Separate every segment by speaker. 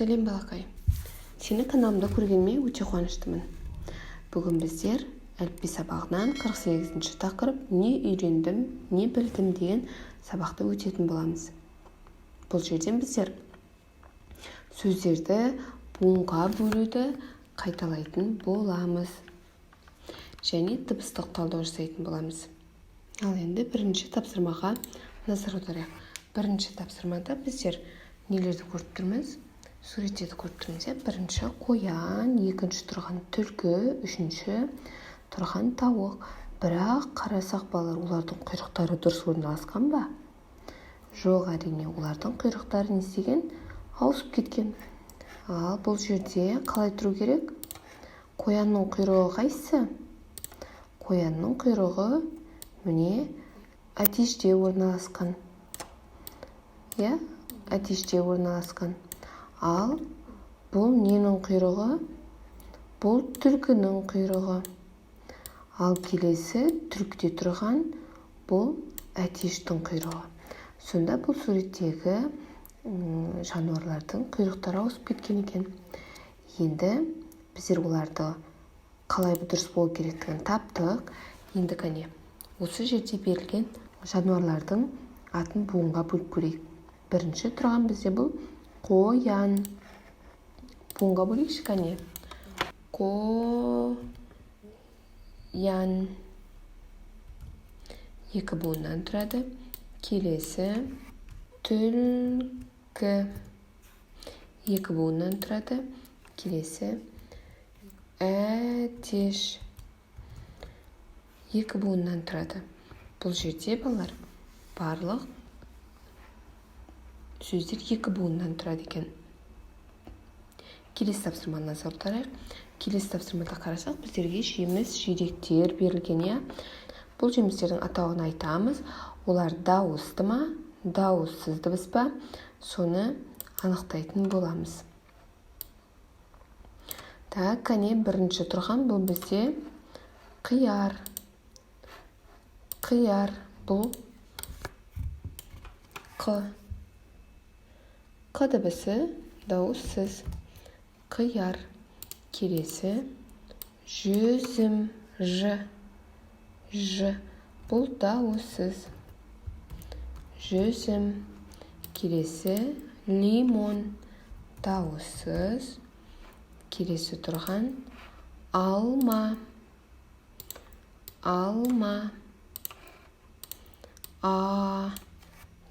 Speaker 1: Сәлем балақай. Сені каналымда көргеніме өте қуаныштымын. Бүгін біздер әліпби сабағынан 48-ші тақырып не үйрендім, не білдім деген сабақты өтетін боламыз. Бұл жерден біздер сөздерді буынға бөлуді қайталайтын боламыз. Және дыбыстық талдау жасайтын боламыз. Ал енді бірінші тапсырмаға назар аударайық. Бірінші тапсырмада біздер нелерді көріп тұрмыз? Суреттерді көріп тұрмыз. Бірінші қоян, екінші тұрған түлкі, үшінші тұрған тауық. Бірақ қарасақ балалар, олардың құйрықтары дұрыс орналасқан ба? Жоқ, әрине, олардың құйрықтары не істеген? Ауысып кеткен. Ал бұл жерде қалай тұру керек? Қоянның құйрығы қайсысы? Қоянның құйрығы міне әтеште орналасқан. Әтеште орналасқан. Ал бұл ненің құйрығы? Бұл түлкінің құйрығы. Ал келесі түлкіде тұрған бұл әтештің құйрығы. Сонда бұл суреттегі жануарлардың құйрықтары ауысып кеткен екен. Енді біздер оларды қалай дұрыс болу керектігін таптық. Енді қане осы жерде берілген жануарлардың атын буынға бөліп көрейік. Бірінші тұрған бізде бұл қоян. Буынға бөлейікші қане. Қоян. Екі буыннан тұрады. Келесі түлкі. Екі буыннан тұрады. Келесі әтеш. Екі буыннан тұрады. Бұл жерде балалар барлық сөздер екі буыннан тұрады екен. Келесі тапсырманы назар аударайық. Келесі тапсырмада қарасақ, біздерге жеміс жидектер берілген. Бұл жемістердің атауын айтамыз. Олар дауысты ма, дауыссыз дыбыс па, соны анықтайтын боламыз. Кәне бірінші тұрған бұл бізде қияр. Қияр бұл қ. Қ дыбысы дауыссыз. Қияр. Келесі жүзім. Ж. Ж. Бұл дауыссыз. Жүзім. Келесі лимон. Дауыссыз. Келесі тұрған алма. Алма. А.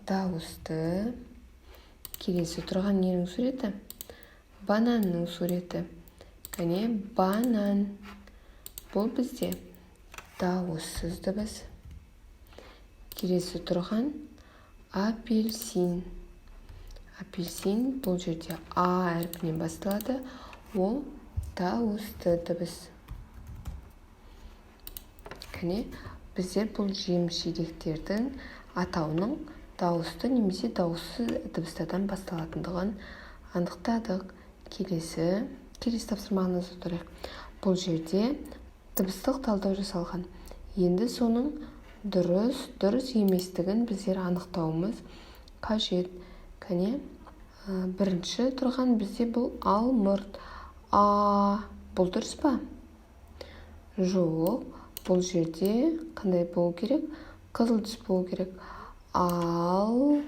Speaker 1: Дауысты. Келесі тұрған ненің суреті? Бананның суреті. Кәне банан. Бұл бізде дауыссыз дыбыс. Келесі тұрған апельсин. Апельсин бұл жерде А әрпінен басталады. Ол дауысты дыбыс. Кәне біздер бұл жеміс-жидектердің атауының дауысты немесе дауыссыз дыбыстардан басталатындығын анықтадық. Келесі тапсырманы назар аударайық. Бұл жерде дыбыстық талдау жасалған. Енді соның дұрыс еместігін біздер анықтауымыз қажет. Кәне бірінші тұрған бізде бұл алмұрт. А. Бұл дұрыс па? Жоқ. Бұл жерде қандай болу керек? Қызыл түс болу керек. Ал.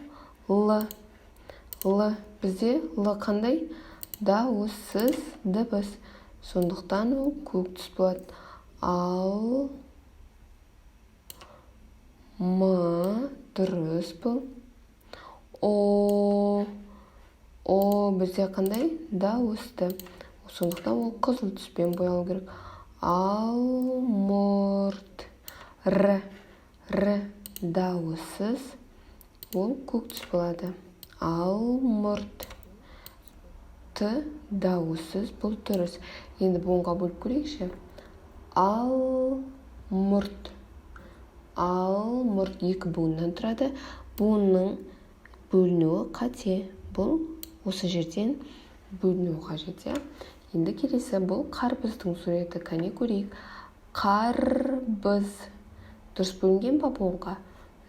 Speaker 1: Л. Бізде Л қандай? Дауыссыз дыбыс. Сондықтан ол көк түс болады. Ал. М. Дұрыс бұл. О. О бізде қандай? Дауысты. Сондықтан ол қызыл түспен боялу керек. Алмұрт. Р. Р. Дауыссыз. Ол көк түс болады. Алмұрт. Т. Дауыссыз. Бұл дұрыс. Енді буынға бөліп көрейікші. Алмұрт. Алмұрт екі буыннан тұрады. Буынның бөлінуі қате. Бұл осы жерден бөліну қажет. Енді келесі бұл қарбыздың суреті. Кәне көрейік. Қарбыз. Дұрыс бөлінген ба буынға?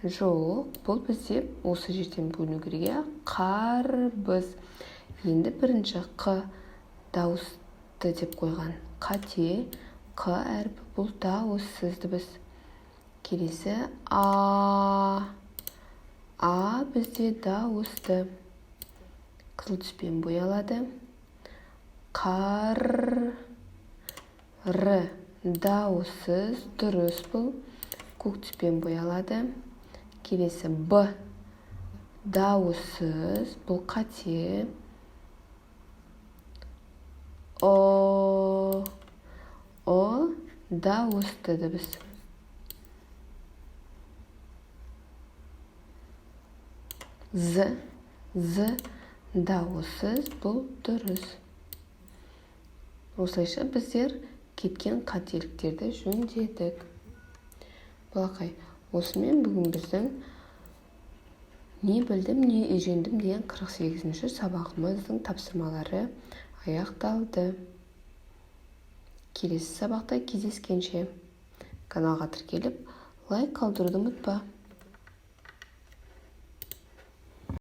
Speaker 1: Жоқ, бұл бізде осы жерден бөліну керек. Қарбыз. Енді бірінші қ дауысты деп қойған. Қате. Қ әрпі бұл дауыссыз дыбыс. Келесі а бізде дауысты. Қызыл түспен боялады. Қар. Р дауыссыз, дұрыс бұл. Көк түспен боялады. Келесі б дауыссыз, бұл қате. О дауысты дыбыс. З дауыссыз, бұл дұрыс. Осылайша біздер кеткен қателіктерді жөндедік. Балақай, осымен бүгін біздің не білдім, не үйрендім деген 48-ші сабағымыздың тапсырмалары аяқталды. Келесі сабақта кездескенше каналға тіркеліп, лайк қалдыруды ұмытпа.